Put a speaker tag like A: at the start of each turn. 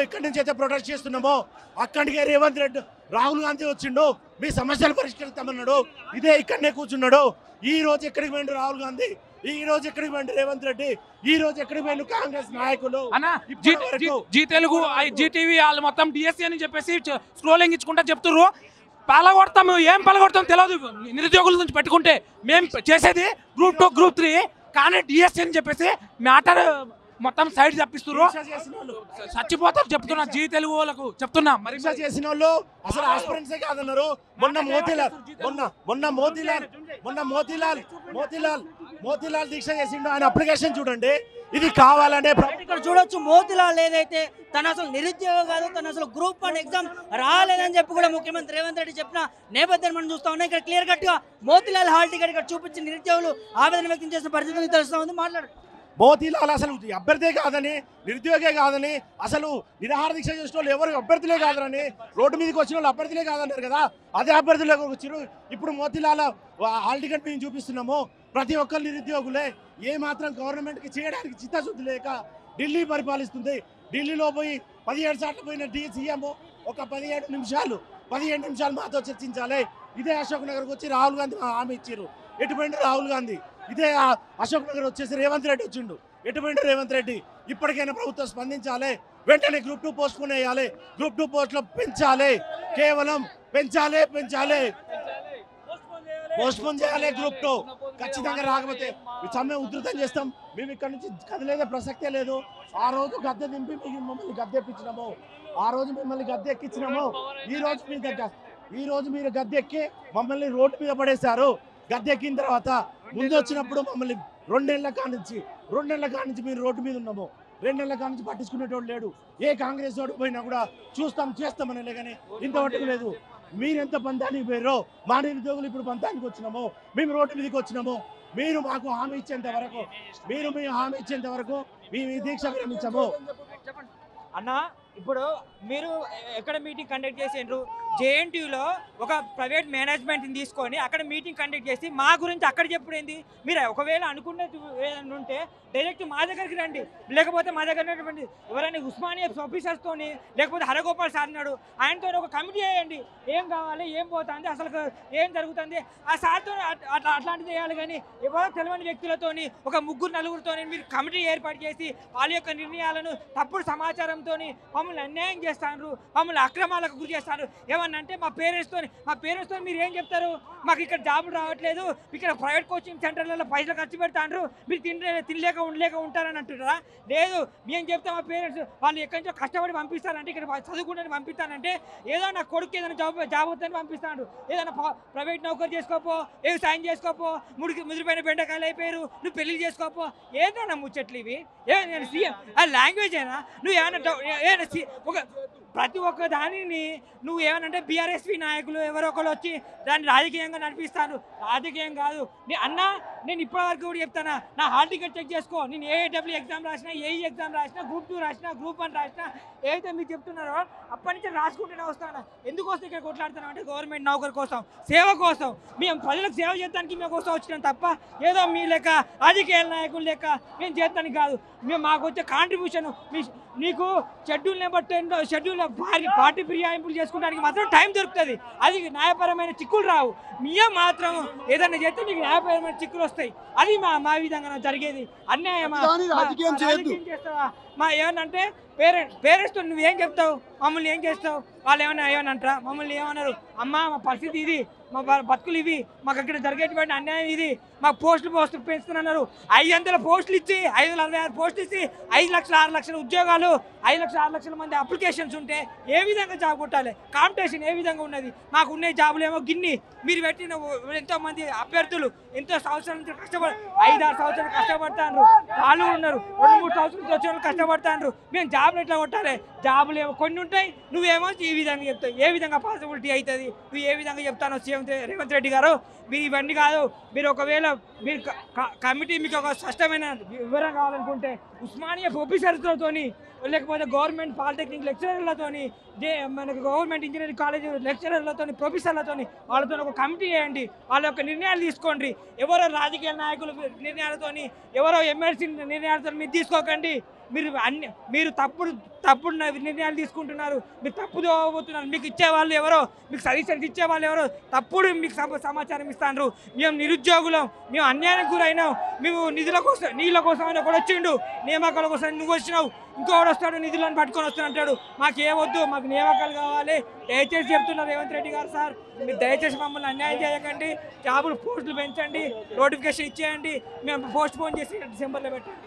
A: ఎక్కడి నుంచి అయితే ప్రొటెస్ట్ చేస్తున్నామో అక్కడికే రేవంత్ రెడ్డి రాహుల్ గాంధీ వచ్చిండు, మీ సమస్యలు పరిష్కరిస్తామన్నాడు. ఇదే ఇక్కడనే కూర్చున్నాడు. ఈ రోజు ఎక్కడికి పోయిండు రాహుల్ గాంధీ, ఈ రోజు ఎక్కడికి పోయిండు రేవంత్ రెడ్డి, ఈ రోజు ఎక్కడికి పోయిండు కాంగ్రెస్ నాయకులు.
B: జీ తెలుగు జీటీవీ వాళ్ళు మొత్తం డిఎస్సీ అని చెప్పేసి స్క్రోలింగ్ ఇచ్చుకుంటా చెప్తున్నారు. పలగొడతాం, ఏం పలగొడతాం తెలియదు. నిరుద్యోగుల నుంచి పెట్టుకుంటే మేము చేసేది గ్రూప్ 2 గ్రూప్ 3, కానీ డిఎస్సీ అని చెప్పేసి మ్యాటర్ మొత్తం సైడ్ తప్పిస్తున్నారు. చచ్చిపోతారు చెప్తున్నా, జీ తెలుగు వాళ్ళకు చెప్తున్నా.
A: పరీక్ష చేసిన వాళ్ళు అసలు ఆస్పిరెంట్సే కాదన్నారు. మొన్న మోతీలాల్ దీక్ష చేసిండు. ఆయన అప్లికేషన్ చూడండి, ఇది కావాలనే
C: ఇక్కడ చూడొచ్చు. మోతీలాల్ ఏదైతే తను అసలు నిరుద్యోగం కాదు, తను అసలు గ్రూప్ 1 ఎగ్జామ్ రాలేదని చెప్పి కూడా ముఖ్యమంత్రి రేవంత్ రెడ్డి చెప్పిన నేపథ్యాన్ని మనం చూస్తా ఉన్నాం. ఇక్కడ క్లియర్ కట్ గా మోతీలాల్ హాల్ టికెట్ ఇక్కడ చూపించి నిరుద్యోగులు ఆవేదన వ్యక్తం చేసిన పరిస్థితి తెలుస్తా ఉంది. మాట్లాడు.
A: మోతీలాల్ అసలు అభ్యర్థే కాదని, నిరుద్యోగే కాదని, అసలు నిరాహార దీక్ష చేసిన వాళ్ళు ఎవరు అభ్యర్థులే కాదని, రోడ్డు మీదకి వచ్చిన వాళ్ళు అభ్యర్థులే కాదన్నారు కదా, అదే అభ్యర్థులే వచ్చారు. ఇప్పుడు మోతీలాల్ హాల్ టికెట్ మేము చూపిస్తున్నాము. ప్రతి ఒక్కరు నిరుద్యోగులే. ఏ మాత్రం గవర్నమెంట్కి చేయడానికి చిత్తశుద్ధి లేక ఢిల్లీ పరిపాలిస్తుంది. ఢిల్లీలో పోయి 17 సార్లు పోయిన సీఎం ఒక 17 నిమిషాలు మాతో చర్చించాలి. ఇదే అశోక్ నగర్కి వచ్చి రాహుల్ గాంధీ హామీ ఇచ్చారు. ఎటువంటి రాహుల్ గాంధీ ఇదే అశోక్ నగర్ వచ్చేసి రేవంత్ రెడ్డి వచ్చిండు. ఎటువంటి రేవంత్ రెడ్డి ఇప్పటికైనా ప్రభుత్వం స్పందించాలి. వెంటనే గ్రూప్ 2 పోస్ట్పోన్ వేయాలి. గ్రూప్ 2 పోస్టులు పెంచాలి, కేవలం పెంచాలి, పోస్ట్పోన్ చేయాలి. గ్రూప్ 2 ఖచ్చితంగా రాకపోతే సమ్మె ఉధృతం చేస్తాం. మేము ఇక్కడ నుంచి కదిలేదే ప్రసక్తే లేదు. ఆ రోజు గద్దె దింపి మమ్మల్ని గద్దెక్కించినాము. ఈ రోజు మీరు గద్దెక్కి మమ్మల్ని రోడ్డు మీద పడేశారు. గద్దెక్కిన తర్వాత ముందు వచ్చినప్పుడు మమ్మల్ని 2 నెలల కానించి మీరు రోడ్డు మీద ఉన్నాము. 2 నెలల కానించి పట్టించుకునేటోడు లేడు. ఏ కాంగ్రెస్ ఓడికి పోయినా కూడా చేస్తామనే కానీ ఇంతవరకు లేదు. మీరెంత పంతానికి పోయారో మా నిరుద్యోగులు ఇప్పుడు పంతానికి వచ్చినాము. మేము రోడ్డు మీదకి వచ్చినాము. మీరు మాకు హామీ ఇచ్చేంత వరకు మేము ఈ దీక్ష విరమించాము.
D: అన్న ఇప్పుడు మీరు ఎక్కడ మీటింగ్ కండక్ట్ చేసిండ్రు? జేఎన్టీయూలో ఒక ప్రైవేట్ మేనేజ్మెంట్ని తీసుకొని అక్కడ మీటింగ్ కండక్ట్ చేసి మా గురించి అక్కడ చెప్పుడేంది? మీరు ఒకవేళ అనుకున్నట్టు ఏదైనా ఉంటే డైరెక్ట్ మా దగ్గరికి రండి. లేకపోతే మా దగ్గర ఉన్నటువంటి ఎవరైనా ఉస్మానియా ఆఫీసర్స్తోని, లేకపోతే హరగోపాల్ సార్ ఉన్నాడు, ఆయనతో ఒక కమిటీ వేయండి. ఏం కావాలి, ఏం పోతుంది, అసలు ఏం జరుగుతుంది, ఆ సార్తో అట్లాంటిది చేయాలి. కానీ ఎవరో తెలియని వ్యక్తులతోని ఒక 3-4 మీరు కమిటీ ఏర్పాటు చేసి వాళ్ళ యొక్క నిర్ణయాలను తప్పుడు సమాచారంతో మమ్మల్ని అన్యాయం చేస్తాను, మమ్మల్ని అక్రమాలకు గురి చేస్తారు. ఏమన్నా అంటే మా పేరెంట్స్తో మీరు ఏం చెప్తారు? మాకు ఇక్కడ జాబులు రావట్లేదు, ఇక్కడ ప్రైవేట్ కోచింగ్ సెంటర్లలో పైసలు ఖర్చు పెడతాండ్రు, మీరు తినలేక ఉండలేక ఉంటారని అంటున్నారా? లేదు, మేము చెప్తే మా పేరెంట్స్ వాళ్ళు ఎక్కడి నుంచో కష్టపడి పంపిస్తారంటే, ఇక్కడ చదువుకుంటే పంపిస్తానంటే, ఏదో నా కొడుకు ఏదైనా జాబ్ వద్దని పంపిస్తాడు. ఏదైనా ప్రైవేట్ నౌకరీ చేసుకోపో, వ్యవసాయం చేసుకోపో, ముదిరిపోయిన బెండకాయలు అయిపోయారు, నువ్వు పెళ్లి చేసుకోపో, ఏదైనా ముచ్చట్లు ఇవి? ఏమైనా సీఎం ఆ లాంగ్వేజ్ అయినా? నువ్వు ఏమైనా ఒక ప్రతి ఒక్క దానిని నువ్వు ఏమనంటే బీఆర్ఎస్పీ నాయకులు ఎవరో ఒకరు వచ్చి దాన్ని రాజకీయంగా నడిపిస్తాను. రాజకీయం కాదు అన్న. నేను ఇప్పటివరకు కూడా చెప్తానా, నా హాల్ టికెట్ చెక్ చేసుకో. నేను ఏఏడబ్ల్యూ ఎగ్జామ్ రాసినా, ఏఈ ఎగ్జామ్ రాసినా, గ్రూప్ 2 రాసినా, గ్రూప్ 1 రాసినా, ఏదైతే మీరు చెప్తున్నారో అప్పటి నుంచి రాసుకుంటూనే వస్తాను. ఎందుకోసం ఇక్కడ కొట్లాడుతున్నాం అంటే గవర్నమెంట్ నౌకరు కోసం, సేవ కోసం. మేము ప్రజలకు సేవ చేయడానికి మేము కోసం వచ్చినాం తప్ప ఏదో మీ లెక్క రాజకీయ నాయకులు లెక్క మేము చేస్తానికి కాదు. మేము మాకు వచ్చే కాంట్రిబ్యూషన్ నీకు షెడ్యూల్ నెంబర్ 10 షెడ్యూల్ పార్టీ ఫిర్యాయింపులు చేసుకోవడానికి మాత్రం టైం దొరుకుతుంది. అది న్యాయపరమైన చిక్కులు రావు. మేము మాత్రం ఏదైనా చేస్తే మీకు న్యాయపరమైన చిక్కులు వస్తాయి. అది మా విధంగా జరిగేది. అన్యాయమా? చేస్తావా? మా ఏమనంటే పేరెంట్స్తో నువ్వేం చెప్తావు? మమ్మల్ని ఏం చేస్తావు? వాళ్ళు ఏమన్నా అంటారా? మమ్మల్ని ఏమన్నారు? అమ్మ మా పరిస్థితి ఇది, మా బతుకులు ఇవి, మాకు అక్కడ జరిగేటువంటి అన్యాయం ఇది, మాకు పోస్టులు పెంచుతున్నారు. 500 పోస్టులు ఇచ్చి 546 పోస్టులు ఇచ్చి 5,06,00,000 ఉద్యోగాలు, 5,06,00,000 మంది అప్లికేషన్స్ ఉంటే ఏ విధంగా జాబ్ కొట్టాలి? కాంపిటీషన్ ఏ విధంగా ఉన్నది? మాకు ఉన్న జాబులు ఏమో గిన్ని. మీరు పెట్టిన ఎంతో మంది అభ్యర్థులు ఎంతో సంవత్సరాల నుంచి 5-6 సంవత్సరాలు కష్టపడతారు. వాళ్ళు ఉన్నారు 2-3 సంవత్సరాల నుంచి వచ్చిన వాళ్ళు కష్టపడతారు. మేము జాబులు ఎట్లా కొట్టాలి? జాబులు ఏమో కొన్ని ఉంటాయి, నువ్వేమో ఈ విధంగా చెప్తావు. ఏ విధంగా పాసిబిలిటీ అవుతుంది? నువ్వు ఏ విధంగా చెప్తానో సీఎం రేవంత్ రెడ్డి గారు? మీరు ఇవన్నీ కాదు. మీరు ఒకవేళ మీరు కమిటీ మీకు ఒక స్పష్టమైన వివరం కావాలనుకుంటే ఉస్మానియా ఆఫీసర్లతోని, లేకపోతే గవర్నమెంట్ పాలిటెక్నిక్ లెక్చరర్లతోని, మనకు గవర్నమెంట్ ఇంజనీరింగ్ కాలేజ్ లెక్చరర్లతోని, ప్రొఫెసర్లతోని వాళ్ళతో ఒక కమిటీ వేయండి. వాళ్ళ యొక్క నిర్ణయాలు తీసుకోండి. ఎవరో రాజకీయ నాయకుల నిర్ణయాలతోని, ఎవరో ఎమ్మెల్సీ నిర్ణయాలతో మీరు తీసుకోకండి. మీరు తప్పుడు నిర్ణయాలు తీసుకుంటున్నారు, మీరు తప్పు పోతున్నారు. మీకు ఇచ్చేవాళ్ళు ఎవరో, మీకు సజెషన్స్ ఇచ్చేవాళ్ళు ఎవరో తప్పుడు మీకు సమాచారం ఇస్తాను. మేము నిరుద్యోగులం, మేము అన్యాయానికి గురైనాం, మేము నీళ్ళ కోసం అని ఒకడు వచ్చిండు, నియామకాల కోసం నువ్వు వచ్చినావు, ఇంకోటి వస్తాడు నిధులను పట్టుకొని వస్తాను అంటాడు. మాకు ఏమొద్దు, మాకు నియామకాలు కావాలి. దయచేసి చెప్తున్నారు రేవంత్ రెడ్డి గారు, సార్ మీరు దయచేసి మమ్మల్ని అన్యాయం చేయకండి, జాబులు పోస్టులు పెంచండి, నోటిఫికేషన్ ఇచ్చేయండి, మేము పోస్ట్ పోన్ చేసి డిసెంబర్లో పెట్టండి.